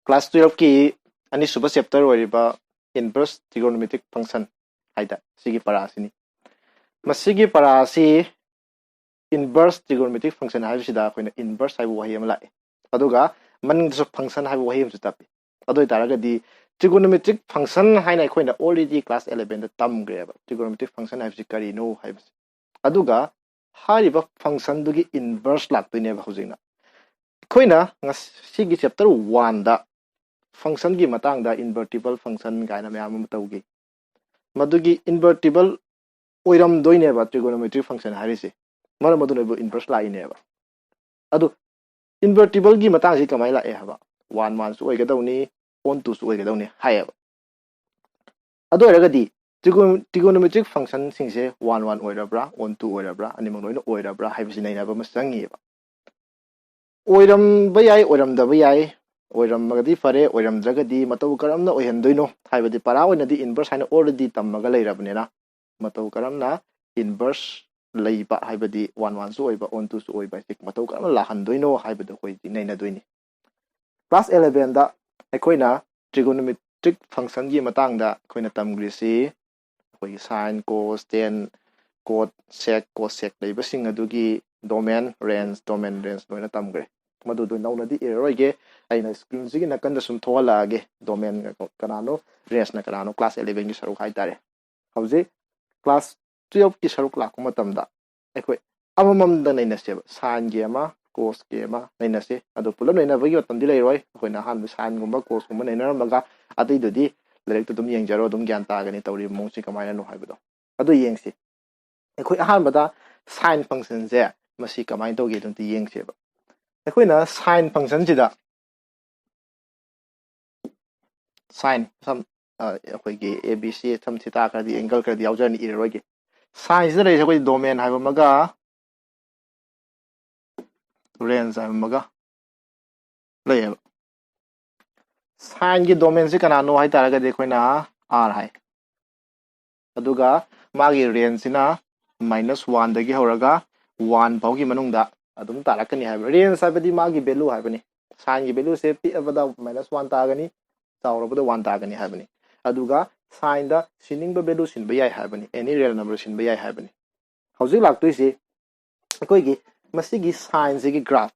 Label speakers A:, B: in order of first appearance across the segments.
A: class 12 ki ani suba chapter oriba inverse trigonometric function haida sigi para sini masigi para si inverse trigonometric function haibu sida koina inverse haibu wahi am lai aduga maning so function haibu wahi am su tapi adu itaraga di trigonometric function haina koina already class 11 da tam greba trigonometric function haibu kari no haibu aduga hariba function dugi inverse laktoine ba hujina koina sigi chapter 1 da function gi matang da invertible function gaina mayam tawgi madugi invertible oiram doine ba trigonometric function harise mara maduna bu inverse la ine ba adu invertible gi matang si kamai la e haba 1 1 su oigadawni 1 2 su oigadawni hayaba adu eragadi trigonometric function singse 1 1 oirabra 1 2 oirabra ani mangnoina oirabra haibisi naina ba masangi ba oiram bayai oiram da bayai oiram magadi fare oiram dragadi matau karamna oihandoino haibadi para oinadi inverse haina already tammaga leirabnena matau karamna inverse leiba haibadi 1 1 su oiba 1 2 su oiba sik matau karamna lahandoino haibada hoi naina doini class 11 da akoina trigonometric function gi matangda koina tamgrisi koi sin cos tan cot sec cosec leiba sing adugi domain range noina tamgre madu do naunadi eroige aina screen sigi nakanda sum thoalaage domain kanano range na kanano class 11 gi saruk haitare hauji class 12 ki saruk la kuma tamda ekoi amamam da naina seba sin gi ama cos gi ama naina se adu pulam naina bagi tamdi leiroi koina han sin gumba cos gumba naina maga adai dodi direct to dum yengjaro dum gyan ta gani tawri mongsi kamaina no haibado adu yengsi ekoi ahan bada sin function je masi kamain tawge dum ti yengseba akoina sin function sida sin some akoigi abc some theta kadi angle kadi yaujani iroige sin sida rei akoi domain haiba maga range haiba maga leyeba sin gi domain si kanano hai taraga de koina r hai aduga magi range sina -1 dagi horaga 1 paugi manungda adum tarakani hai range sabadi magi value hai bani sin gi value se pi abada -1 tagani chaurabada 1 tagani hai bani aduga sin da sining ba value sin ba yai hai bani any real number sin ba yai hai bani hauji laktoi se koi gi masigi sin gi graph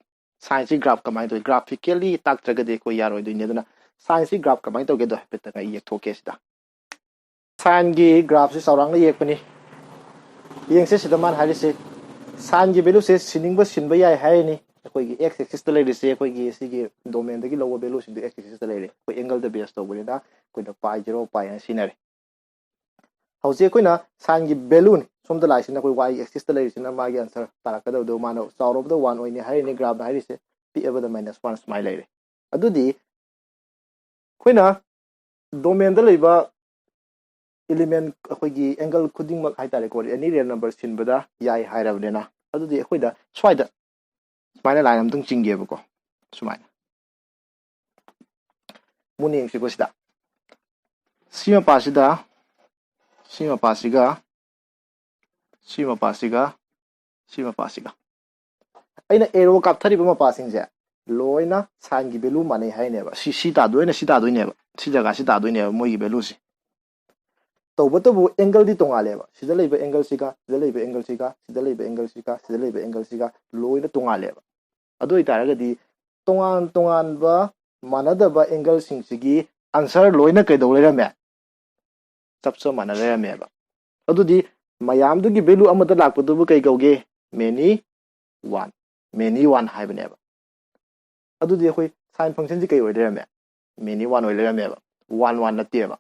A: sin si graph kamai to graphically tak traga de ko yaroi doine duna sin si graph kamai to ge do hepeta ga yek thoke sida sin gi graph si saurang yek pani yeng se sida man hari se sin gi value se sining ba sin ba yai hai ni koi gi x axis to le se koi gi sigi domain da gi lower value sin x axis to le koi angle da base to bani da koi da pi 0 pi an sinare hauji koi na sin gi value somda lai sin koi y axis to le sin ma gi answer tarakada do mano sauro da 1 oini hai ni graph hari se pi abada -1 smile le adudi koi na domain da leiba element akoigi angle khuding mak hai tare ko any real number sin bada yai hai rabnena adudi akoida swaida smile line amtung chingge bako sumai muning si ko sida sima pasiga aina arrow kap thari ba passing je loina sin gi value mane hai ne ba si ta doina si ta doine ba si jaga si ta doine ba moi gi value si tawbatabu angle di tongale ba sida leiba angle siga sida leiba angle siga sida leiba angle siga sida leiba angle siga loina tongale ba adu itaraga di tongan ba manada ba angle sing sigi answer loina kai do lerame chapsa mana lerame ba adu di mayam du gi value amada lakpadu bu kai gauge many 1 haibane ba adu di khoi sin function ji kai oi lerame many 1 oi lerame ba 1 1 na te ba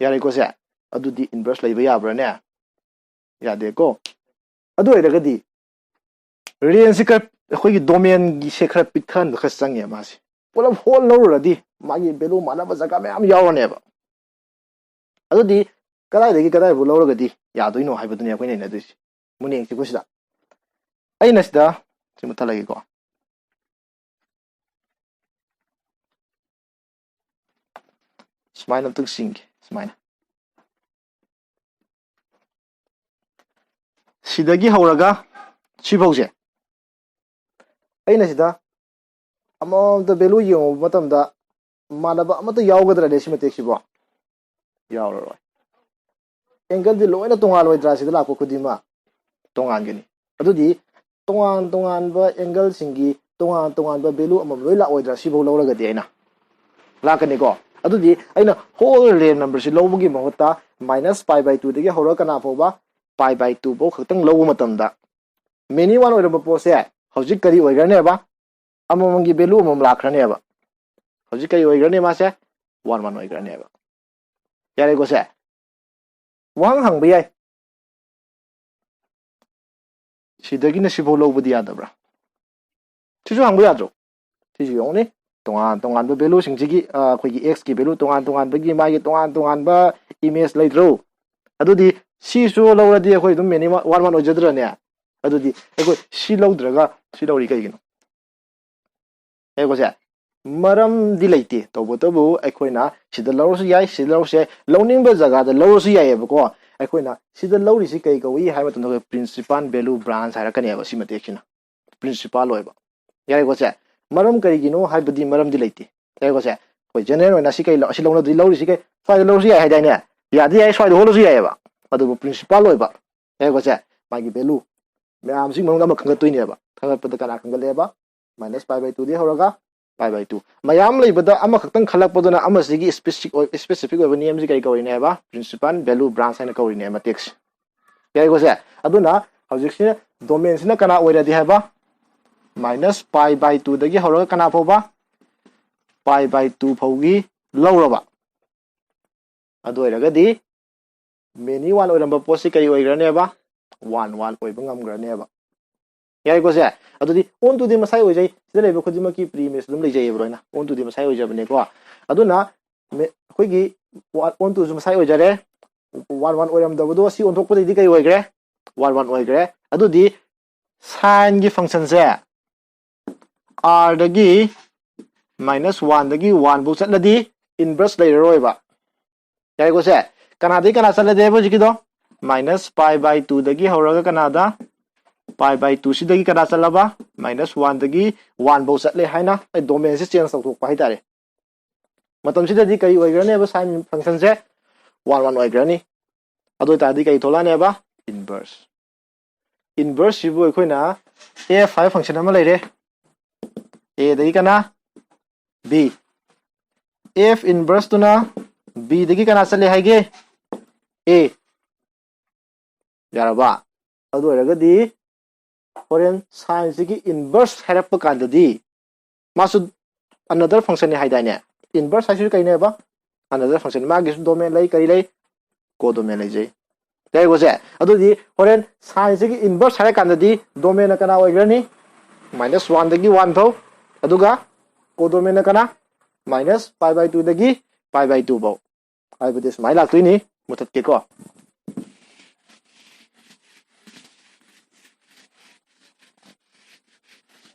A: yare ko se adu di inverse leiba yabra ne yade ko adu eraga di range ka khoi gi domain gi se khara pithan kha sange ma si pola hol no radi magi value mana ba jaga me am yawne ba adu di kadai degi kadai bu lawraga di yadoino haibaduni akoi nei na dusi muning si ko sida aina sida simutha lagi ko smile tuk sing smile sidagi hauraga sibause aina sida ꯑꯃꯗ value ꯌꯦꯡꯉꯨꯕ ꯃꯇꯝꯗ ꯃꯥꯟꯅꯕ ꯑꯃꯠꯇ ꯌꯥꯎꯒꯗ꯭ꯔꯅꯦ ꯁꯤ ꯃꯇꯦꯛꯁꯤꯕꯣ ꯌꯥꯎꯔꯔꯣꯏ ꯑꯦꯡꯒꯜꯗꯤ ꯂꯣꯏꯅ ꯇꯣꯉꯥꯟꯂꯣꯏꯗ꯭ꯔꯥ ꯁꯤꯗ ꯂꯥꯛꯄ ꯈꯨꯗꯤꯡꯃꯛ ꯇꯣꯉꯥꯟꯒꯅꯤ ꯑꯗꯨꯗꯤ ꯇꯣꯉꯥꯟ ꯇꯣꯉꯥꯟꯕ ꯑꯦꯡꯒꯜꯁꯤꯡꯒꯤ ꯇꯣꯉꯥꯟ ꯇꯣꯉꯥꯟꯕ ꯚꯦꯂꯨ ꯑꯃꯃꯝ ꯂꯣꯏ ꯂꯥꯛꯑꯣꯏꯗ꯭ꯔꯥ ꯁꯤꯐꯥꯎ ꯂꯧꯔꯒꯗꯤ ꯑꯩꯅ ꯂꯥꯛꯀꯅꯤꯀꯣ ꯑꯗꯨꯗꯤ ꯑꯩꯅ ꯍꯣꯜ ꯔꯦꯟ ꯅꯝꯕꯔꯁꯤ ꯂꯧꯕꯒꯤ ꯃꯍꯨꯠꯇ -π/2 ꯗꯒꯤ ꯍꯧꯔꯒ ꯀꯅꯥ ꯐꯥꯎꯕ π/2 ꯐꯥꯎ ꯈꯛꯇꯪ ꯂꯧꯕ ꯃꯇꯝꯗ ꯃꯦꯅꯤ ꯋꯥꯟ ꯑꯣꯏꯔꯝꯕ ꯄꯣꯠꯁꯦ ꯍꯧꯖꯤꯛ ꯀꯔꯤ ꯑꯣꯏꯒ꯭ꯔꯅꯦꯕ ꯑꯃꯃꯝꯒꯤ ꯚꯦꯂꯨ ꯑꯃꯃꯝ ꯂꯥꯛꯈ꯭ꯔꯅꯦꯕ ꯍꯧꯖꯤꯛ ꯀꯔꯤ ꯑꯣꯏꯒ꯭ꯔꯅꯤ ꯃꯥꯁꯦ 1 1 ꯑꯣꯏꯒ꯭ꯔꯅꯦꯕ ꯌꯥꯔꯦꯀꯣ ꯁꯦ ꯋꯥꯍꯪ ꯍꯪꯕ ꯌꯥꯏ ꯁꯤꯗꯒꯤꯅ ꯁꯤꯐꯥꯎ ꯂꯧꯕꯗꯤ ꯌꯥꯗꯕ꯭ꯔꯥ ꯁꯤꯁꯨ ꯍꯪꯕ ꯌꯥꯗ꯭ꯔꯣ ꯁꯤꯁꯨ ꯌꯦꯡꯉꯨꯅꯦ ꯇꯣꯉꯥꯟ ꯇꯣꯉꯥꯟꯕ ꯚꯦꯂꯨꯁꯤꯡꯁꯤꯒꯤ ꯑꯩꯈꯣꯏꯒꯤ ꯑꯦꯛꯁꯀꯤ ꯚꯦꯂꯨ ꯇꯣꯉꯥꯟ ꯇꯣꯉꯥꯟꯕꯒꯤ ꯃꯥꯒꯤ ꯇꯣꯉꯥꯟ ꯇꯣꯉꯥꯟꯕ ꯏꯃꯦꯖ ꯂꯩꯇ꯭ꯔꯣ ꯑꯗꯨꯗꯤ ꯁꯤꯁꯨ ꯂꯧꯔꯗꯤ ꯑꯩꯈꯣꯏ ꯑꯗꯨꯝ ꯃꯦꯅꯤ 1 1 ꯑꯣꯏꯖꯗ꯭ꯔꯅꯦ ꯑꯗꯨꯗꯤ ꯑꯩꯈꯣꯏ ꯁꯤ ꯂꯧꯗ꯭ꯔꯒ ꯁꯤ ꯂꯧꯔꯤ ꯀꯩꯒꯤꯅꯣ ꯌꯥꯏꯀꯣ ꯃꯔꯝꯗꯤ ꯂꯩꯇꯦ ꯇꯧꯕꯇꯕꯨ ꯑꯩꯈꯣꯏꯅ ꯁꯤꯗ ꯂꯧꯔꯁꯨ ꯌꯥꯏ ꯁꯤꯗ ꯂꯧꯔꯁꯨ ꯌꯥꯏ ꯂꯧꯅꯤꯡꯕ ꯖꯒꯥꯗ ꯂꯧꯔꯁꯨ ꯌꯥꯏꯑꯕꯀꯣ ꯑꯩꯈꯣꯏꯅ ꯁꯤꯗ ꯂꯧꯔꯤꯁꯤ ꯀꯩ ꯀꯧꯏ ꯍꯥꯏꯕ ꯃꯇꯝꯗ ꯑꯩꯈꯣꯏ ꯄ꯭ꯔꯤꯟꯁꯤꯄꯥꯜ ꯚꯦꯂꯨ ꯕ꯭ꯔꯥꯟꯁ ꯍꯥꯏꯔꯛꯀꯅꯦꯕ ꯁꯤ ꯃꯇꯦꯛꯁꯤꯅ ꯄ꯭ꯔꯤꯟꯁꯤꯄꯥꯜ ꯑꯣꯏꯕ ꯌꯥꯏꯀꯣ ꯃꯔꯝ ꯀꯔꯤꯒꯤꯅೋ ꯍꯥꯏꯕꯗꯤ ꯃꯔꯝꯗꯤ ꯂꯩꯇꯦ ꯌꯥꯏꯀꯣ ꯑꯩꯈꯣꯏ ꯖꯦꯅꯔꯦꯜ ꯑꯣꯏꯅ ꯁꯤ ꯀꯩ ꯑꯁꯤ ꯂꯧꯅꯗ꯭ꯔꯤ ꯂꯧꯔꯤꯁꯤ ꯀꯩ ꯁ꯭ꯋꯥꯏꯗ ꯂꯧꯔꯁꯨ ꯌꯥꯏ ꯍꯥꯏꯗꯥꯏꯅꯦ ꯌꯥꯗꯤ ꯌꯥꯏ ꯁ꯭ꯋꯥꯏꯗ ꯍꯣꯜꯂꯁꯨ ꯌꯥꯏꯑꯕ ꯑꯗꯨꯕꯨ ꯄ꯭ꯔꯤꯟꯁꯤꯄꯥꯜ ꯑꯣꯏꯕ ꯌꯥꯏꯀꯣ ꯃꯥꯒꯤ ꯚꯦꯂꯨ ꯃꯌꯥꯝꯁꯤꯒꯤ ꯃꯅꯨꯡꯗ ꯑꯃ ꯈꯪꯒꯠꯇꯣꯏꯅꯦꯕ ꯈꯪꯒꯠꯄꯗ ꯀꯅꯥ ꯈꯪꯒꯠꯂꯦꯕ -π/2 ꯗꯒꯤ ꯍꯧꯔꯒ π/2 ꯃꯌꯥꯝ ꯂꯩꯕꯗ ꯑꯃꯈꯛꯇꯪ ꯈꯜꯂꯛꯄꯗꯨꯅ ꯑꯃꯁꯤꯒꯤ ꯁ꯭ꯄꯦꯁꯤꯐꯤꯛ ꯑꯣꯏꯕ ꯅꯦꯝꯁꯤ ꯀꯩ ꯀꯧꯔꯤꯅꯦꯕ ꯄ꯭ꯔꯤꯟꯁꯤꯄꯥꯜ ꯚꯦꯂꯨ ꯕ꯭ꯔꯥꯟꯁ ꯍꯥꯏꯅ ꯀꯧꯔꯤꯅꯦ ꯃꯇꯦꯛꯁꯦ ꯌꯥꯏꯀꯣ ꯑꯗꯨꯅ ꯍꯧꯖꯤꯛꯁꯦ ꯗꯣꯃꯦꯟꯁꯤꯅ ꯀꯅꯥ ꯑꯣꯏꯔꯗꯤ ꯍꯥꯏꯕ -π/2 ꯗꯒꯤ ꯍꯧꯔꯒ ꯀꯅꯥ ꯐꯥꯎꯕ π/2 ꯐꯥꯎꯒꯤ ꯂꯧꯔꯕ ꯑꯗꯨ ꯑꯣꯏꯔꯒꯗꯤ ꯃꯦꯅꯤ 1 ꯑꯣꯏꯔꯝꯕ ꯄꯣꯠꯁꯤ ꯀꯔꯤ ꯑꯣꯏꯒ꯭ꯔꯅꯦꯕ 1 1 ꯑꯣꯏꯕ ꯉꯝꯈ꯭ꯔꯅꯦꯕ ꯌꯥꯏꯀꯣ ꯑꯗꯨꯗꯤ ꯑꯣꯟ ꯇꯨꯗꯤ ꯃꯁꯥꯏ ꯑꯣꯏꯖꯩ ꯁꯤꯗ ꯂꯩꯕ ꯈꯨꯗꯤꯡꯃꯛꯀꯤ ꯄ꯭ꯔꯤꯃꯦꯁ ꯑꯗꯨꯝ ꯂꯩꯖꯩꯑꯕ ꯂꯣꯏꯅ ꯑꯣꯟ ꯇꯨꯗꯤ ꯃꯁꯥꯏ ꯑꯣꯏꯖꯕꯅꯦꯀꯣ ꯑꯗꯨꯅ ꯑꯩꯈꯣꯏꯒꯤ ꯑꯣꯟ ꯇꯨꯁꯨ ꯃꯁꯥꯏ ꯑꯣꯏꯖꯔꯦ 1 1 ꯑꯣꯏꯔꯝꯗꯕꯗꯣ ꯁꯤ ꯑꯣꯟꯊꯣꯛꯄꯗꯩꯗꯤ ꯀꯩ ꯑꯣꯏꯈ꯭ꯔꯦ 1 1 ꯑꯣꯏꯈ꯭ꯔꯦ ꯑꯗꯨꯗꯤ ꯁꯥꯏꯟꯒꯤ ꯐꯪꯁꯟꯁꯦ r ꯗꯒꯤ -1 ꯗꯒꯤ 1 ꯐꯥꯎ ꯆꯠꯂꯗꯤ ꯏꯟꯚꯔꯁ ꯂꯩꯔꯔꯣꯏꯕ ꯌꯥꯏꯀꯣ ꯀꯅꯥꯗꯒꯤ ꯀꯅꯥ ꯆꯠꯂꯗꯤ ꯍꯥꯏꯕ ꯍꯧꯖꯤꯛꯀꯤꯗꯣ -π/2 ꯗꯒꯤ ꯍꯧꯔꯒ ꯀꯅꯥꯗ π/2 ꯁꯤꯗꯒꯤ ꯀꯅꯥ ꯆꯠꯂꯕ -1 ꯗꯒꯤ 1 ꯐꯥꯎ ꯆꯠꯂꯦ ꯍꯥꯏꯅ ꯑꯩ ꯗꯣꯃꯦꯟꯁꯦ ꯆꯦꯟꯖ ꯇꯧꯊꯣꯛꯄ ꯍꯥꯏꯇꯥꯔꯦ ꯃꯇꯝꯁꯤꯗꯗꯤ ꯀꯔꯤ ꯑꯣꯏꯒ꯭ꯔꯅꯦꯕ ꯁꯥꯏꯟ ꯐꯪꯁꯟꯁꯦ 1 1 ꯑꯣꯏꯒ꯭ꯔꯅꯤ ꯑꯗꯨ ꯑꯣꯏꯇꯥꯔꯗꯤ ꯀꯔꯤ ꯊꯣꯛꯂꯛꯑꯅꯦꯕ ꯏꯟꯚꯔꯁ ꯏꯟꯚꯔꯁꯁꯤꯕꯨ ꯑꯩꯈꯣꯏꯅ f ꯍꯥꯏꯕ ꯐꯪꯁꯟ ꯑꯃ ꯂꯩꯔꯦ a ꯗꯒꯤ ꯀꯅꯥ b f ꯏꯟꯚꯔꯁꯇꯨꯅ b ꯗꯒꯤ ꯀꯅꯥ ꯆꯠꯂꯦ ꯍꯥꯏꯒꯦ a ꯌꯥꯔꯕ ꯑꯗꯨ ꯑꯣꯏꯔꯒꯗꯤ ꯍꯣꯔꯦꯟ ꯁꯥꯏꯟꯁꯤꯒꯤ ꯏꯟꯚꯔꯁ ꯍꯥꯏꯔꯛꯄ ꯀꯥꯟꯗꯗꯤ ꯃꯥꯁꯨ ꯑꯅꯗꯔ ꯐꯪꯁꯟꯅꯤ ꯍꯥꯏꯗꯥꯏꯅꯦ ꯏꯟꯚꯔꯁ ꯍꯥꯏꯁꯤꯁꯨ ꯀꯩꯅꯦꯕ ꯑꯅꯗꯔ ꯐꯪꯁꯟ ꯃꯥꯒꯤꯁꯨ ꯗꯣꯃꯦꯟ ꯂꯩ ꯀꯔꯤ ꯂꯩ ꯀꯣꯗꯣꯃꯦꯟ ꯂꯩꯖꯩ ꯌꯥꯏꯀꯣ ꯑꯗꯨꯗꯤ ꯍꯣꯔꯦꯟ ꯁꯥꯏꯟꯁꯤꯒꯤ ꯏꯟꯚꯔꯁ ꯍꯥꯏꯔ ꯀꯥꯟꯗꯗꯤ ꯗꯣꯃꯦꯟꯅꯀꯅꯥ ꯑꯣꯏꯒ꯭ꯔꯅꯤ -1 ꯗꯒꯤ 1 ꯐꯥꯎ ꯑꯗꯨꯒ ꯀꯣꯗꯣꯃꯦꯟꯅ ꯀꯅꯥ -π/2 ꯗꯒꯤ π/2 ꯐꯥꯎ ꯍꯥꯏꯕꯗꯤ ꯁꯨꯃꯥꯏꯅ ꯂꯥꯛꯇꯣꯏꯅꯤ ꯃꯨꯊꯠꯀꯦꯀꯣ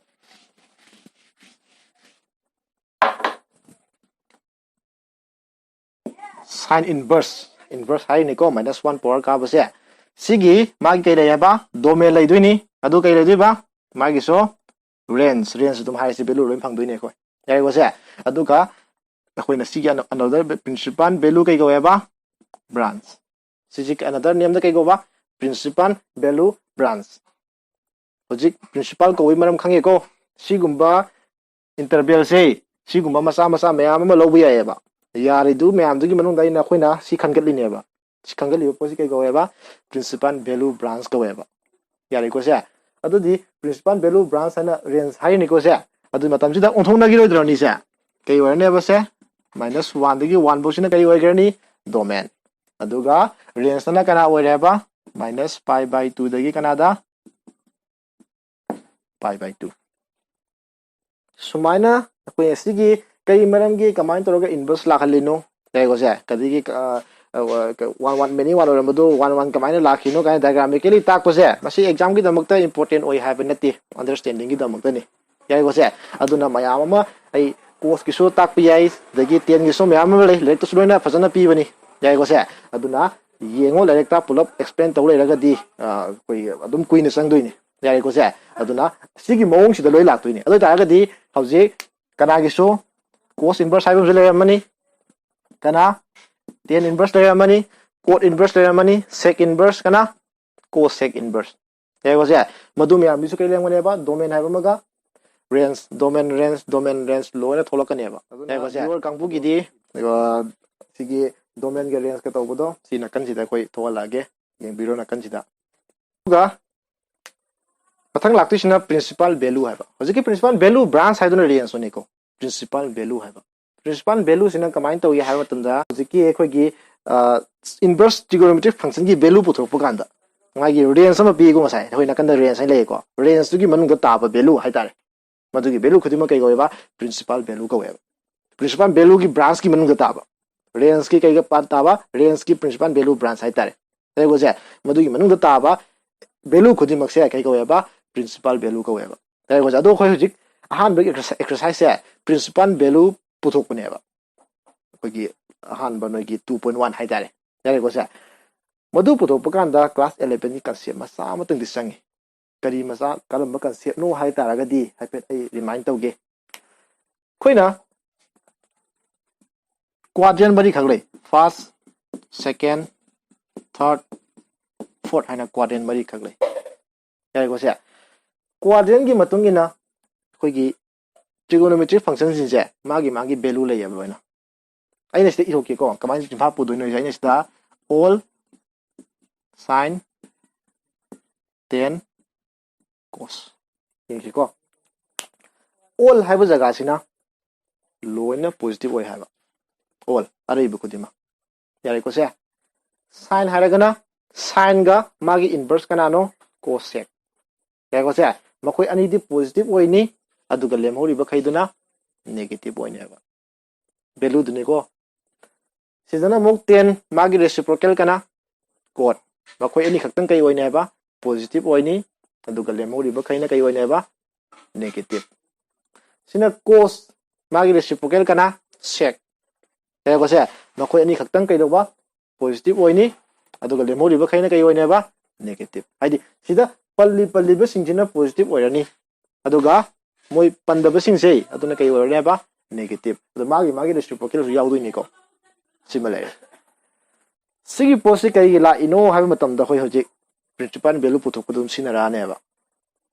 A: ꯁꯥꯏꯟ ꯏꯟꯚꯔꯁ ꯍꯥꯏꯔꯤꯅꯤꯀꯣ -1 ꯄꯋꯥꯔ ꯀꯥꯕꯁꯦ ꯁꯤꯒꯤ ꯃꯥꯒꯤ ꯀꯩ ꯂꯩ ꯍꯥꯏꯕ ꯗꯣꯃꯦꯟ ꯂꯩꯗꯣꯏꯅꯤ ꯑꯗꯨ ꯀꯩ ꯂꯩꯗꯣꯏꯕ ꯃꯥꯒꯤꯁꯨ ꯔꯦꯟꯖ ꯑꯗꯨꯝ ꯍꯥꯏꯔꯤꯁꯤ ꯚꯦꯂꯨ ꯂꯣꯏ ꯐꯪꯗꯣꯏꯅꯦ ꯑꯩꯈꯣꯏ ꯌꯥꯏꯀꯣ ꯑꯗꯨꯒ ꯑꯩꯈꯣꯏꯅ ꯁꯤꯒꯤ ꯑꯅꯗꯔ ꯄ꯭ꯔꯤꯟꯁꯤꯄꯥꯜ ꯚꯦꯂꯨ ꯀꯩ ꯀꯧꯋꯦꯕ ꯕ꯭ꯔꯥꯟꯁ ꯁꯤꯁꯤ ꯑꯅꯗꯔ ꯅꯦꯝꯗ ꯀꯩ ꯀꯧꯕ ꯄ꯭ꯔꯤꯟꯁꯤꯄꯥꯜ ꯚꯦꯂꯨ ꯕ꯭ꯔꯥꯟꯁ ꯍꯧꯖꯤꯛ ꯄ꯭ꯔꯤꯟꯁꯤꯄꯥꯜ ꯀꯧꯕꯩ ꯃꯔꯝ ꯈꯪꯉꯦꯀꯣ ꯁꯤꯒꯨꯝꯕ ꯏꯟꯇꯔꯚꯦꯜꯁꯦ ꯁꯤꯒꯨꯝꯕ ꯃꯆꯥ ꯃꯆꯥ ꯃꯌꯥꯝ ꯑꯃ ꯂꯧꯕ ꯌꯥꯏꯑꯕ ꯌꯥꯔꯤꯗꯨ ꯃꯌꯥꯝꯗꯨꯒꯤ ꯃꯅꯨꯡꯗ ꯑꯩꯈꯣꯏꯅ ꯁꯤ ꯈꯟꯒꯠꯂꯤꯅꯦꯕ ꯁꯤ ꯈꯟꯒꯠꯂꯤꯕ ꯄꯣꯠꯁꯤ ꯀꯩ ꯀꯧꯋꯦꯕ ꯄ꯭ꯔꯤꯟꯁꯤꯄꯥꯜ ꯚꯦꯂꯨ ꯕ꯭ꯔꯥꯟꯁ ꯀꯧꯋꯦꯕ ꯌꯥꯔꯦꯀꯣ ꯑꯗꯨꯗꯤ ꯄ꯭ꯔꯤꯟꯁꯤꯄꯥꯜ ꯚꯦꯂꯨ ꯕ꯭ꯔꯥꯟꯁ ꯍꯥꯏꯅ ꯔꯦꯟꯖ ꯍꯥꯏꯔꯤꯅꯤꯀꯣ ꯑꯗꯨ ꯃꯇꯝꯁꯤꯗ ꯑꯣꯟꯊꯣꯛꯅꯈꯤꯔꯣꯏꯗ꯭ꯔꯅꯤꯁꯦ ꯀꯩ ꯑꯣꯏꯔꯅꯦꯕꯁꯦ -1 ꯗꯒꯤ 1 ꯐꯥꯎꯁꯤꯅ ꯀꯔꯤ ꯑꯣꯏꯒ꯭ꯔꯅꯤ ꯗꯣꯃꯦꯟ ꯑꯗꯨꯒ ꯔꯦꯟꯖꯇꯅ ꯀꯅꯥ ꯑꯣꯏꯔꯦꯕ -π/2 ꯗꯒꯤ ꯀꯅꯥꯗ π/2 ꯁꯨꯃꯥꯏꯅ ꯑꯩꯈꯣꯏ ꯑꯁꯤꯒꯤ ꯀꯩ ꯃꯔꯝꯒꯤ ꯀꯃꯥꯏꯅ ꯇꯧꯔꯒ ꯏꯟꯚꯔꯁ ꯂꯥꯛꯍꯜꯂꯤꯅꯣ ꯌꯥꯏꯀꯣ ꯀꯔꯤꯒꯤ 1 ꯃꯦꯅꯤ 1 ꯑꯣꯏꯔꯝꯕꯗꯣ 1 1 ꯀꯃꯥꯏꯅ ꯂꯥꯛꯈꯤꯅꯣ ꯀꯥꯏꯅ ꯗꯥꯏꯒ꯭ꯔꯥꯃꯤꯀꯦꯂꯤ ꯇꯥꯛꯄꯁꯦ ꯃꯁꯤ ꯑꯦꯛꯖꯥꯝꯒꯤꯗꯃꯛꯇ ꯏꯝꯄꯣꯔꯇꯦꯟ ꯑꯣꯏ ꯍꯥꯏꯕ ꯅꯠꯇꯦ ꯑꯟꯗꯔꯁꯇꯦꯟꯗꯤꯡꯒꯤꯗꯃꯛꯇꯅꯤ ꯌꯥꯏꯀꯣ ꯑꯗꯨꯅ ꯃꯌꯥꯝ ꯑꯃ ꯑꯩ ꯀꯣꯁꯀꯤꯁꯨ ꯇꯥꯛꯄ ꯌꯥꯏ ꯑꯗꯒꯤ 10ꯒꯤꯁꯨ ꯃꯌꯥꯝ ꯑꯃ ꯂꯩ ꯂꯥꯏꯔꯤꯛꯇꯁꯨ ꯂꯣꯏꯅ ꯐꯖꯅ ꯄꯤꯕꯅꯤ ꯌꯥꯏꯀꯣ ꯑꯗꯨꯅ ꯌꯦꯡꯉꯣ ꯂꯥꯏꯔꯤꯛꯇ ꯄꯨꯂꯞ ꯑꯦꯛꯁꯄ꯭ꯂꯦꯟ ꯇꯧ ꯂꯩꯔꯒꯗꯤ ꯑꯩꯈꯣꯏ ꯑꯗꯨꯝ ꯀꯨꯏꯅ ꯆꯪꯗꯣꯏꯅꯤ ꯌꯥꯔꯦꯀꯣ ꯑꯗꯨꯅ ꯁꯤꯒꯤ ꯃꯑꯣꯡꯁꯤꯗ ꯂꯣꯏ ꯂꯥꯛꯇꯣꯏꯅꯤ ꯑꯗꯨ ꯑꯣꯏꯇꯥꯔꯒꯗꯤ ꯍꯧꯖꯤꯛ ꯀꯅꯥꯒꯤꯁꯨ cos inverse ꯍꯥꯏꯕ ꯑꯃꯁꯨ ꯂꯩꯔꯝꯃꯅꯤ kana tan inverse ꯂꯩꯔꯝꯃꯅꯤ cot inverse ꯂꯩꯔꯝꯃꯅꯤ sec inverse kana cosec inverse ꯌꯥꯏꯀꯣꯁꯦ ꯃꯗꯨ ꯃꯌꯥꯝꯗꯨꯁꯨ ꯀꯩ ꯂꯩꯔꯝꯒꯅꯦꯕ domain ꯍꯥꯏꯕ ꯑꯃꯒ range domain range ꯂꯣꯏꯅ ꯊꯣꯛꯂꯛꯀꯅꯦꯕ ꯌꯥꯏꯀꯣꯁꯦ lower ꯀꯥꯡꯕꯨꯒꯤꯗꯤ ꯁꯤꯒꯤ domain ꯒ range ꯀ ꯇꯧꯕꯗꯣ ꯁꯤ ꯅꯥꯀꯟꯁꯤꯗ ꯑꯩꯈꯣꯏ ꯊꯣꯛꯍꯜꯂꯛꯑꯒꯦ ꯌꯦꯡꯕꯤꯔꯣ ꯅꯥꯀꯟꯁꯤꯗ ꯑꯗꯨꯒ मथंग लाक्तोइसिना प्रिंसिपल वैल्यू है हजिकी प्रिंसिपल वैल्यू ब्रांच हाइदुना रेंज ओनेको प्रिंसिपल वैल्यू है प्रिंसिपल वैल्यू सिना कमाइन तौई हाइबा तंदा हजिकी एखोगी इनवर्स ट्रिगोनोमेट्रिक फंक्शन की वैल्यू पुथोकपा कांदा मागी रेंज अमा पीगो मसाइ होय नकंदा रेंज हाइ लेको रेंज तुगी मनुंग ताबा वैल्यू हाइतारे मदुगी वैल्यू खुदिमा कई गोयबा प्रिंसिपल वैल्यू कवेबा प्रिंसिपल वैल्यू की ब्रांच की मनुंग ताबा रेंज की कई पार्ट ताबा रेंज की प्रिंसिपल वैल्यू ब्रांच हाइतारे लेगोसे मदुगी मनुंग ताबा वैल्यू खुदिमक से कई गोयबा प्रिंसिपल वैल्यू का वेबा ताई वजा दो खोय हुजिक अहान बे एक्सरसाइज से प्रिंसिपल वैल्यू पुथोकपनेबा खोगी अहान बनोगी 2.1 हाइ तारे यारे गोसा मदु पुथोकप कांदा क्लास 11 की कांसेप्ट मसा मतंग दिसंगी करी मसा कलम कांसेप्ट नो हाइ तारागदी हाइफेट आई रिमाइंड तौगे खोइना क्वाड्रेंट बरी खगले फर्स्ट सेकंड थर्ड फोर्थ हाइना क्वाड्रेंट बरी खगले यारे गोसा क्वाड्रेंट की मतुंगिना खोगी ट्रिगोनोमेट्रिक फंक्शन सिंसे मागी वैल्यू लेयब लोइना आइना सिते इरोके को कमाइन जिफा पुदोइनो आइना सिता all sin tan cos यंगी को all हाइबो जगह सिना लोइना पॉजिटिव ओइ हाइबा all अरैबो खुदिमा यारे को से sin हाइरगना sin गा मागी इनवर्स कनानो cosec यारे को से मखोय अनिदि पॉजिटिव ओइनी अदुगा लेमहौरिबा खैदुना नेगेटिव ओइनेबा वैल्यू दुनिको सिजना मुक 10 मागी रेसिप्रोकल कना cot मखोय अनि खक्तन कई ओइनेबा पॉजिटिव ओइनी अदुगा लेमहौरिबा खैना कई ओइनेबा नेगेटिव सिना cos मागी रेसिप्रोकल कना sec यारे को से मखोय अनि खक्तन कई दोबा पॉजिटिव ओइनी अदुगा लेमहौरिबा खैना कई ओइनेबा नेगेटिव हाइदि सिदा पल्ली बसिंगसिना पॉजिटिव ओइरनी अदुगा मोय पंदबसिंगसे अदुना कई ओइरनेबा नेगेटिव अदु मागी रेसिप्रोकल सु याउदोइनिको सिमिलर सिगी पोसी कई ला इनो हाइबा मतमदा होय होजिक प्रिंसिपल वैल्यू पुथोकपदुम सिनारानेबा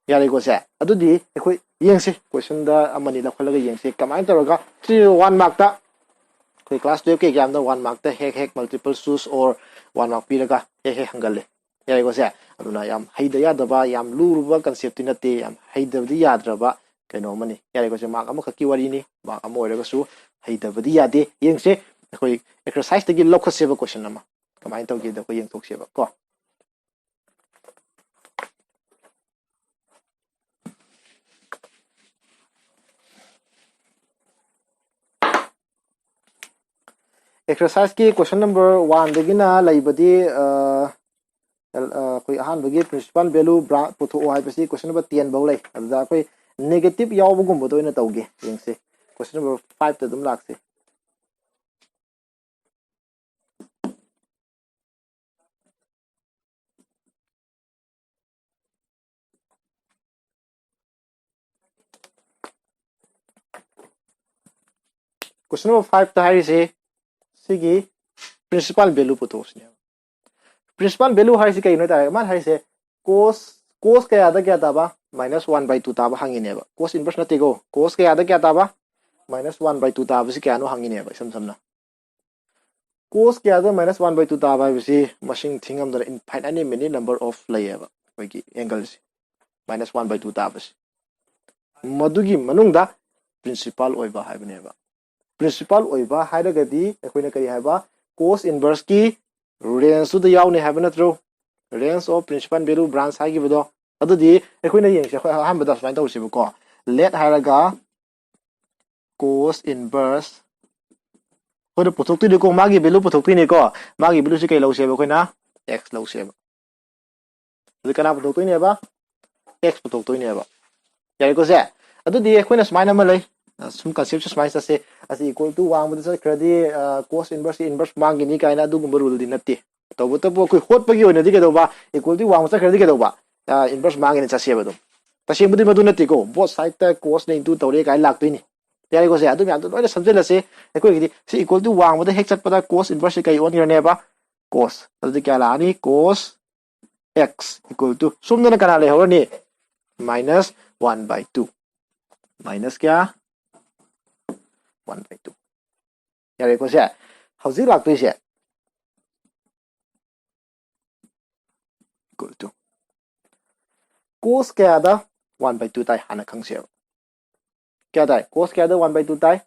A: यारे को से अदुदि एखोय येंगसे क्वेश्चन दा अमनि लखलगा येंगसे कमाइन तौरगा 1 मार्क ता कोई क्लास 12 के एग्जाम दा 1 मार्क ता हेक मल्टीपल चूज और 1 मार्क पीरगा हेक हंगले यारे को से अदुना याम हैदा यादबा याम लुरुबा कांसेप्ट नते याम हैदबदि याद्रबा कनो मनि यारे को से मार्क अमा खकी वरिनी मार्क अमा ओइरगसु हैदबदि यादे येंगसे एखोय एक्सरसाइज तगी लखसेबा क्वेश्चन अमा कमाइन तौगे दा कोय येंगथोकसेबा को एक्सरसाइज की क्वेश्चन नंबर 1 दगिना लैबदी कोई अहान बगी प्रिंसिपल वैल्यू पुथो हाइबसी क्वेश्चन नंबर 10 बौ लै अदा कोई नेगेटिव यावबगुम बदोइना तौगे येंगसे क्वेश्चन नंबर 5 त दुम लाक्से क्वेश्चन नंबर 5 ता हाइसे सिगी प्रिंसिपल वैल्यू पुथोसने प्रिंसिपल वैल्यू हाइसे कई नो तारे मान हाइसे cos कया दा क्या ताबा -1/2 ताबा हंगिनेबा cos इनवर्स नतेगो cos कया दा क्या ताबा -1/2 ताबा सि क्या नो हंगिनेबा समना cos कया दा -1/2 ताबा बिसि मसिंग थिंगम दा इनफाइनाइट मेनी नंबर ऑफ लयेबा कोई एंगल से -1/2 ताबा मदुगी मनुंगदा प्रिंसिपल ओइबा हाइबनेबा प्रिंसिपल ओइबा हाइरगदी एखोइना करी हाइबा cos इनवर्स की रेंज टू द यावने हाइबा नत्रो range of principal value branch हाइगिबदो अदुदी एखोइना येंगसे अहान बदा स्वाइन तौसिबको लेट हाइरगा cos इनवर्स होय पुथोक्तिनिको मागी वैल्यू पुथोक्तिनिको मागी वैल्यू से कई लौसेबा कोइना x लौसेबा अदु कना पुथोक्तिनेबा x पुथोक्तिनेबा यारेको से अदुदी एखोइना स्वाइन अमा लै सुम कंसेप्ट स्वाइन से असि इक्वल टू वांग बदा खरदी cos इनवर्स मांगिनी काइना अदुगुम रूल दि नत्ते तबो कोई होटपगी ओइनदि केदोबा इक्वल टू वांग खरदी केदोबा इनवर्स मांगिनी चसेबदो तसेबदि मदु नत्तेको बोथ साइड ता cos ने इनटू तौरे काइ लाक्तोइनी यारे को से अदु म्याम तो लोइना समझलसे अखोइगिदि सी इक्वल टू वांगबदा हेक चटपदा cos इनवर्स से कई ओनगिरनेबा cos अदु क्या लानी cos x इक्वल टू सुमदना कना ले होरनी minus 1/2 minus क्या 1/2 यारे को से हौजी लाक्तोइसे equal to cos क्या दा 1/2 ताई हाना खंगसे क्या ताई cos क्या दा 1/2 ताई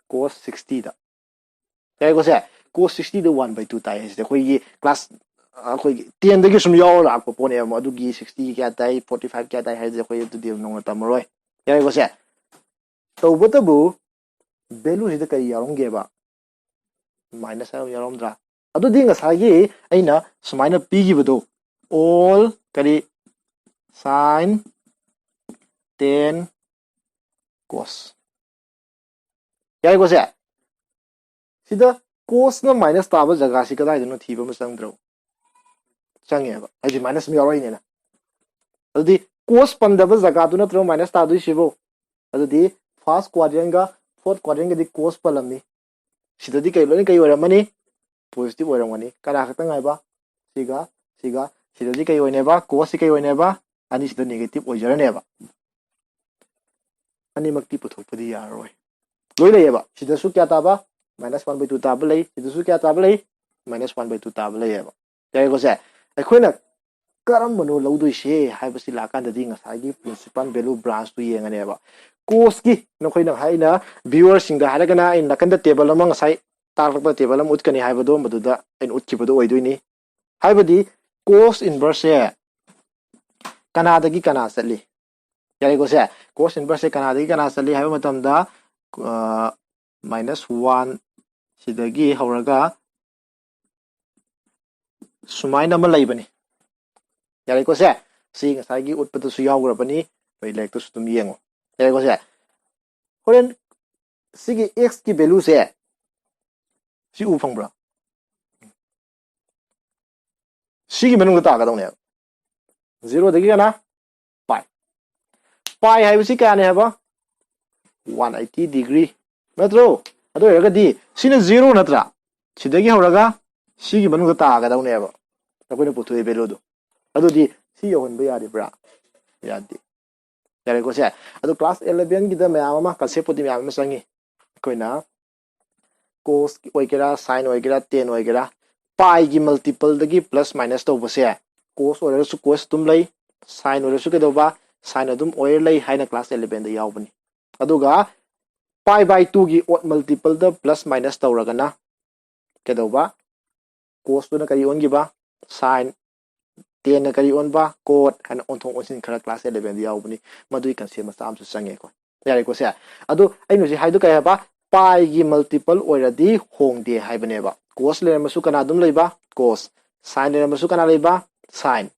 A: cos 60 दा यारे को से cos 60 दा 1/2 ताई है कोई ये क्लास कोई 10 दगी सुम याव लाको पोने मदुगी 60 क्या ताई 45 क्या ताई है कोई दुदि नोंग तमरोय यारे को से तो बतबु value हिदा कई यारोंगेबा माइनस है यारोंद्रा अदु दिंग सागी अइना सुमाइना पीगिबदो all करी sin 10 cos यारे को से सिदा cos ना माइनस ताबा जगह सी कदाइ दनो थीबा म संगद्रो संगेबा अजि माइनस म यारोइ नेना अदुदी cos पंदबा जगह दु नत्रो माइनस तादुइ सिबो अदुदी फर्स्ट क्वाड्रेंट का फोर्थ क्वाड्रेंट का दी cos पलमनी सिददी कई लोनि कई ओरमनी पॉजिटिव ओरमनी करा खतंग आइबा सिगा सिगा सिददी कई ओइनेबा cos कई ओइनेबा अनि सिदा नेगेटिव ओइजरनेबा अनि मक्ति पुथोकपदि यारोय लोइ लेबा सिदसु क्या ताबा -1/2 ताबा लई सिदसु क्या ताबा लई -1/2 ताबा लईबा याय गोसे अखोइना करम मनो लौदुइसे हाइबसि लाकांददि ngसागी प्रिंसिपल वैल्यू ब्रांच तु येंगनेबा cos की नखोइना हाइना व्यूअर सिंग हाइरगना इन नकंद टेबल अमंग ngसाइ तारलप टेबल अम उतकनि हाइबदो मदुदा इन उतकिबदो ओइदुइनी हाइबदि cos इनवर्स से कनादगी कना चली यारे गोसे cos इनवर्स से कनादगी कना चली हाइबा मतमदा -1 सिदगी हौरगा सुमाइन अमा लैबनी यारे गोसे सी ngसागी उतपदसु यावग्रबनी बै लेक्तु सुतुम येंगो यारे गोसे होरेन सिगी x की वैल्यू से सी उ फंगब्रा सिगी मनुंग तागदौने 0 दगी ना पाई पाई हाइबसी काने हबा 180 डिग्री नत्रो अदो हेरगदी सिना 0 नत्रा सिदगी हौरगा सिगी मनुंग तागदौने हबा अकोइना पुथुए वैल्यू दो अदोदी सी योहनबा यादिब्रा यादि यारे गोसे अदो क्लास 11 की द मैम अमा कंसेप्ट पुदि मैम अमा संगी कोइना cos ओइगेरा sin ओइगेरा tan ओइगेरा पाई की मल्टीपल दगी प्लस माइनस तो बसे cos ओरसु cos तुम लई sin ओरसु केदोबा sin अदुम ओयर लई हाइना क्लास 11 द यावबनी अदुगा पाई बाय 2 की ओड मल्टीपल द प्लस माइनस तौरगना केदोबा cos तो न करी ओनगिबा sin tan न करी ओनबा cot हाइना ओनथों ओनसिन खरा क्लास 11 द यावबनी मदुई कंसेप्ट मसा आमसु संगे को यारे को से अदु आइनु जे हाइदु काय हबा पाई की मल्टीपल ओरदी होंगदे हाइबनेबा cos लेरमसु कना दुम लेबा cos sin लेरमसु कना लेबा sin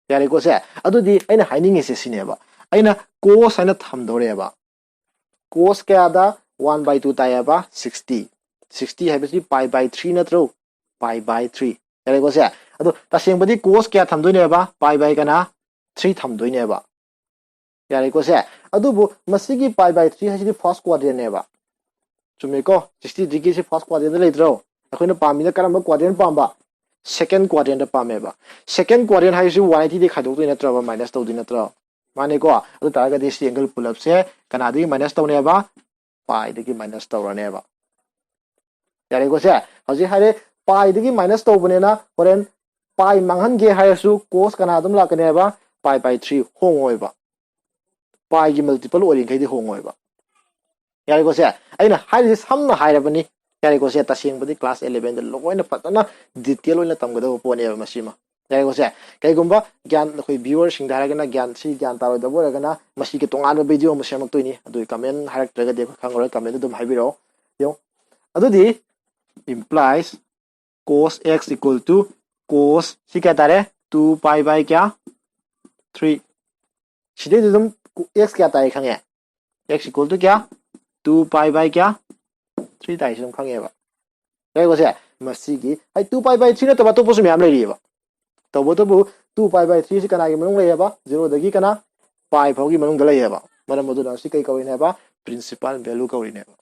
A: यारे को से अदुदी आइना हाइनिंग से सिनेबा आइना cos हाइना थमदोरेबा cos क्या दा 1/2 तायबा 60 60 हाइबसि पाई बाय 3 नत्रो पाई बाय 3 यारे को से अदु तसेंबदी cos क्या थमदोइनेबा पाई बाय कना 3 थमदोइनेबा यारे को से अदुबु मसिगी पाई बाय 3 हाइसिदी फर्स्ट क्वाड्रेंट नेबा चुमेको 60 डिग्री से फर्स्ट क्वाड्रेंट लेद्रो अखोइना पामिना करम क्वाड्रेंट पाम्बा सेकंड क्वाड्रेंट पामेबा सेकंड क्वाड्रेंट हाइसु 180 दि खादोक दोइ नत्रो माइनस तौदि नत्रो माने को अदु तारगा दिस एंगल पुल अप से कनादि माइनस तौनेबा पाई दि माइनस तौरनेबा यारे को से हजि हारे पाई दि माइनस तौबनेना होरेन पाई मांगहन गे हाइसु cos कनादुम लाकनेबा पाई बाय 3 होंगोयबा पाई की मल्टीपल ओरिंखैदि होंगोयबा यारे को से अइना हाइदि समना हाइरबनी यारे को से तसेंबदी क्लास 11 द लोइना फतना डिटेल ओइना तमगदो पोनेबा मसिमा यारे को से कइगुम्बा ज्ञान अखोइ व्यूअर सिंग दारगना ज्ञान सी ज्ञान तारो दबोरगना मसी के तोंगान वीडियो म सेमक्तोइनी अदु कमेंट हाइरक्तरगा दे खंगरो कमेंट दुम हाइबिरो यो अदुदी implies cos x equal to cos सी क्या तारे 2 पाई बाय क्या 3 सिदे दुम x क्या तारे खंगे x equal to क्या 2 पाई बाय क्या 3 ताई सुम खंगेबा यारे को से मसीगी हाइ 2 पाई बाय 3 नतबा तो पोसु म्याम लेरिबा तबो तबु 2 पाई बाय 3 से कना के मनों लेयबा 0 दगी कना पाई फाउ की मनों दलैयबा मरम अदुना सि कई कौरिने बा प्रिंसिपल वैल्यू कौरिने बा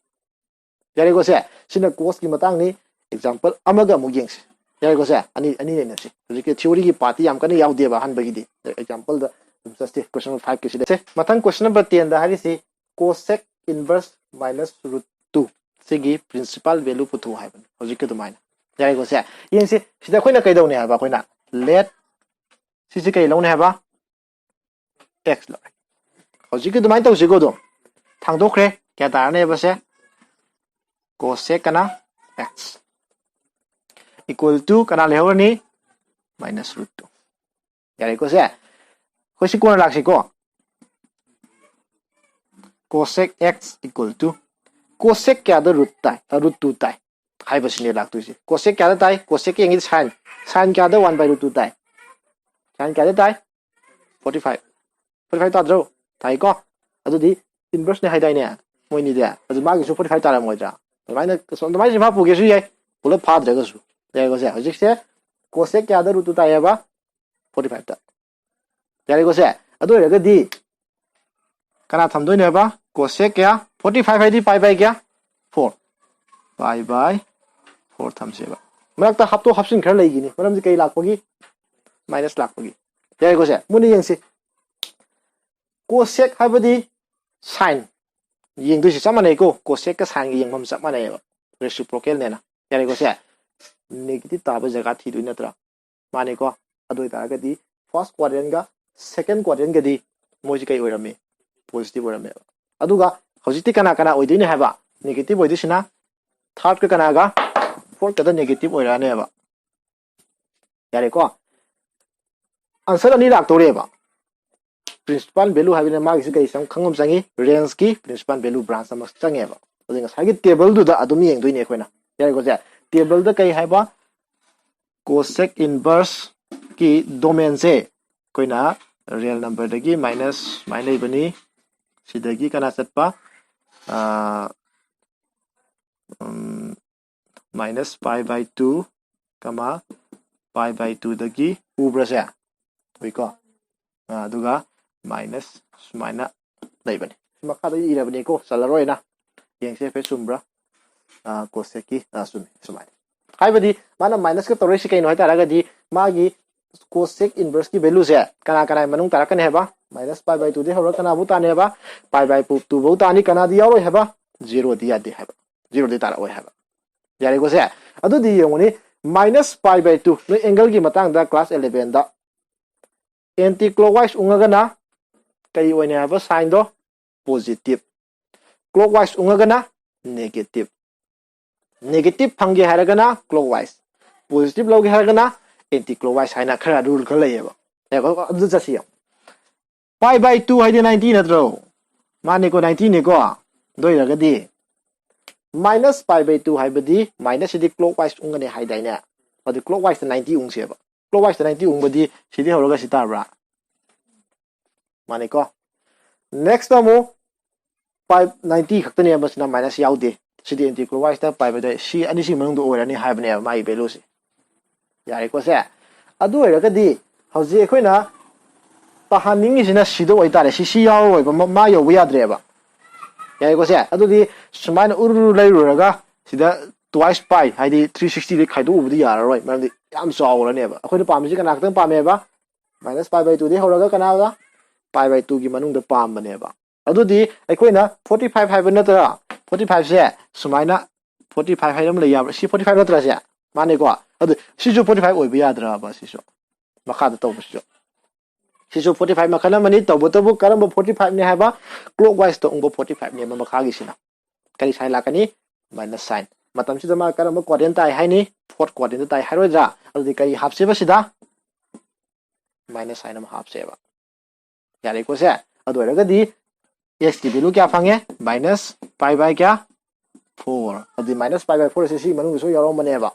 A: यारे को से सिना कोस की मतंग नि एग्जांपल अमगा मु येंगसे यारे को से अनि अनि ने से हजिके थ्योरी की पार्टी याम कने यावदे बा हन बगिदि एग्जांपल द जस्ट क्वेश्चन नंबर 5 के से मतंग क्वेश्चन नंबर 10 दा हारि से cosec inverse minus root 2 सिगी प्रिंसिपल वैल्यू पुथु हाइबन हजिके दुमाइना यारे को से येंगसे सिदा खोइना कइदौने हाबा खोइना let सिसे कई लौने हाबा x लो हजिके दुमाइन तौसिगो दो थांदोखरे क्या तारने बसे cosec kana x equal to kana lehorni minus root 2 यारे को से खोसि कोन लाक्सि को cosec x equal to cosec क्या द root 2 ताई हाइ बसिने लाक्तुसि cosec क्या द ताई cosec के sin sin क्या द 1 by root 2 ताई sin क्या द ताई 45 ताद्रो ताई को अदुदि inverse ने हाइदाइने मोइनि दे अदु मागिसु 45 तारा मोइद्रा तुम्हारे तुम्हारे जिम्मा पुगे सुई है पुलो फाद रहेगा सु यारे को से हजिक से cosec क्या द root 2 ताई है बा 45 ता यारे को से अदु रहेगा दी कना थमदोइ ने बा cosec क्या 45 है दी पाई बाय क्या 4 पाई बाय 4 थमसे बा मरक ता हप्तो हप्सिन खर लैगिनी मरम कई लाखपगी माइनस लाखपगी यारे को से मुनि यंगसे cosec हाबदी sin यिंग दुसि चमने को cosec का sin यिंग हम चमने रेसिप्रोकल नेना यारे को से नेगेटिव ताब जगह थी दुइ नत्रा माने को अदोइ तागदी फर्स्ट क्वाड्रेंट का सेकंड क्वाड्रेंट गदी मोजि कई ओइरमे पॉजिटिव ओइरमे अदुगा हजिति कना कना ओइदिने हाबा नेगेटिव ओइदिसिना थर्ड का कनागा फोर्थ का नेगेटिव ओइराने हाबा यारे को आंसर अनि लाक्तोरेबा प्रिंसिपल वैल्यू हाबिने मागिसि कई सम खंगम संगी रेंज की प्रिंसिपल वैल्यू ब्रांच सम संगेबा अदिंगा सागी टेबल दुदा अदुम येंगदोइने अखोइना यारे को से टेबल द कई हाइबा cosec inverse की डोमेन से कोइना रियल नंबर दगी माइनस माइनस बनी सिदगी कना चटपा माइनस पाई बाय 2 कमा पाई बाय 2 दगी उब्रसे विको अदुगा माइनस सुमाइना लैबनी मखा द इरबनी को चलरोइना येंगसे फे सुमब्रा cosec की सुमाइ हाइबदी माना माइनस का तोरेसि कइनो हाइतारागदी मागी cosec inverse की वैल्यू से कना कना मनुंग तारकने हेबा माइनस पाई बाय 2 दे होर कना बु ताने हेबा पाई बाय 2 बु तानी कना दी यारो हेबा 0 दी यादे हेबा 0 दे तारा ओइ हेबा यारे को से अदु दी यंगुनी माइनस पाई बाय 2 नो एंगल की मतंग दा क्लास 11 दा एंटी क्लॉकवाइज उंगगना कई ओइने हेबा साइन दो पॉजिटिव क्लॉकवाइज उंगगना नेगेटिव नेगेटिव फंगे हारगना क्लॉकवाइज पॉजिटिव लोगे हारगना एंटी क्लॉकवाइज हाइना खरा रूल खर लैयेबा एबा अदु जसियो पाई बाय 2 हाइदे 90 नत्रो माने को 90 ने को दोइ रगदी माइनस पाई बाय 2 हाइबदी माइनस सिदि क्लॉकवाइज उंगने हाइदाइने अदु क्लॉकवाइज 90 उंगसेबा क्लॉकवाइज 90 उंगबदी सिदि होरगा सितारबा माने को नेक्स्ट टाइम पाई 90 खक्तने बसना माइनस याउदे सिदि एंटी क्लॉकवाइज ता पाई बाय सी अनि सी मनंग दो ओरani हाइबने माई वैल्यू से यारे को से अदु ओरगदी हौजी एखोइना ताहानिंगिसिना सिदो ओइतारे सी याव ओइबा मा यौ याद्रेबा यारे को से अदुदी सुमाइन उरु लैरुरगा सिदा ट्वाइस पाई हाइदि 360 दे खाइदो उबदी याररोय मरमदि याम चावरनेबा अखोइना पामजि कना खतंग पामेबा माइनस पाई बाय 2 दे होरगा कनागा पाई बाय 2 की मनुंग द पामबनेबा अदुदी एखोइना 45 हाइबा नतरा 45 से सुमाइना 45 हाइरम ले याब सी 45 नतरा से माने को अदु सिजु 45 ओइबा याद्राबा सिसो मखादा तौबसिजो सिजु 45 मखना मनि तौबतबु करम 45 ने हाइबा क्लॉकवाइज तो उंगो 45 ने मखागी सिना करी साइन लाकनी माइनस साइन मतम सिदा मा करम क्वाड्रेंट ताई हाइनी फोर्थ क्वाड्रेंट ताई हाइरोजा अदु कई हाफसेबा सिदा माइनस साइन म हाफसेबा यारे को से अदु रगदी x की वैल्यू क्या फंगे माइनस पाई बाय क्या 4 अदि माइनस पाई बाय 4 से सी मनु सो यारो मनेबा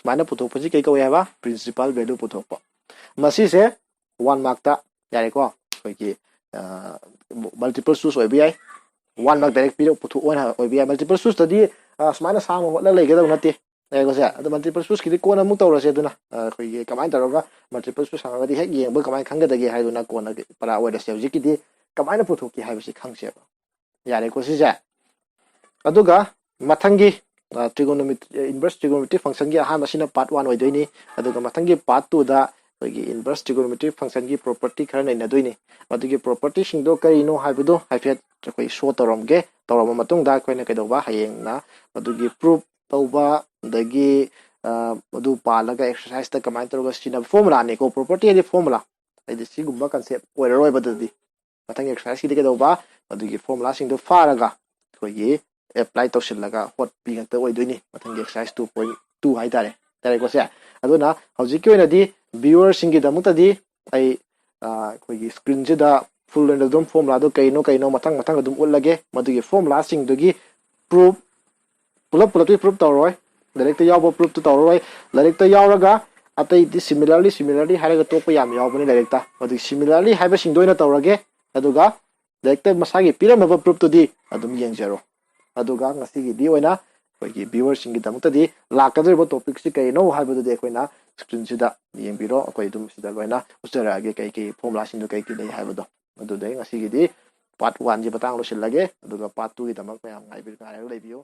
A: माइनस पुथोपसि कई को याबा प्रिंसिपल वैल्यू पुथोपा मसी से 1 मार्क ता यारे को कोई मल्टीपल चूज होय बियाय 1 मार्क डायरेक्ट पिरो पुथो ओना होय बियाय मल्टीपल चूज तदी स्माइना साम होटला लेगेदा नते यारे को से अदु मल्टीपल चूज की कोना मु तौरसे दुना कोई कमाइन तौरगा मल्टीपल चूज सांगदी हेक येंबो कमाइन खंगदगे हाइदुना कोना परा ओइदसे हजिकिदी कमायना पुथोकी हाइबसी खंगसेबा यारे को सिसे अदुगा मथंगी trigonometry inverse trigonometric function की अहान मशीन part 1 ओइदोइनी अदुगा मथंगी part 2 दा कोई inverse trigonometric function की property खर नै नदोइनी मदुगी property सिंगदो करिनो हाइबदो हाइफेट कोई शो तौरमगे तौरम मतुंग दा कोइना कैदोबा हयेंगना मदुगी प्रूफ तौबा दगी मदु पालगा एक्सरसाइज दा कमाइन तौरगा सिना फॉर्मूला ने को property दि फॉर्मूला आइदि सिगुम्बा concept ओइरोय बददि मथंग एक्सरसाइज की कैदोबा मदुगी फॉर्मूला सिंगदो फारगा कोई apply तौसिलगा हॉट पी गत ओइदोइनी मथंग एक्सरसाइज 2.2 हाइतारे तारे को से अदुना हौजिक की ओइनादी व्यूअर सिंगी दमुतदी आई कोई स्क्रीन से दा फुल एंड दम फॉर्मूला दो कइनो मथंग मथंग अदुम उल्लगे मदुगी फॉर्मूला सिंग दुगी proof pull-up pull-up proof तौरोय direct यावबो proof तो तौरोय डायरेक्ट यावरगा अतै दि सिमिलरली हाइरगा तोप याम यावबने डायरेक्ट मदुगी सिमिलरली हाइबा सिंग दोइना तौरगे अदुगा डायरेक्ट मसागी पिरमबा प्रूफ तो दी अदुम येंजरो अदुगा ngasi di oina koigi viewer singi damutadi lakadribo topic si kaino haibadu de koina screen sida yengbiro koi dum sida loina usara ge kai formula sindu kai ki dei haibadu adu dei ngasi gi di part 1 ji batang lo silage aduga part 2 gi damak mayam ngai bir ka lebiyo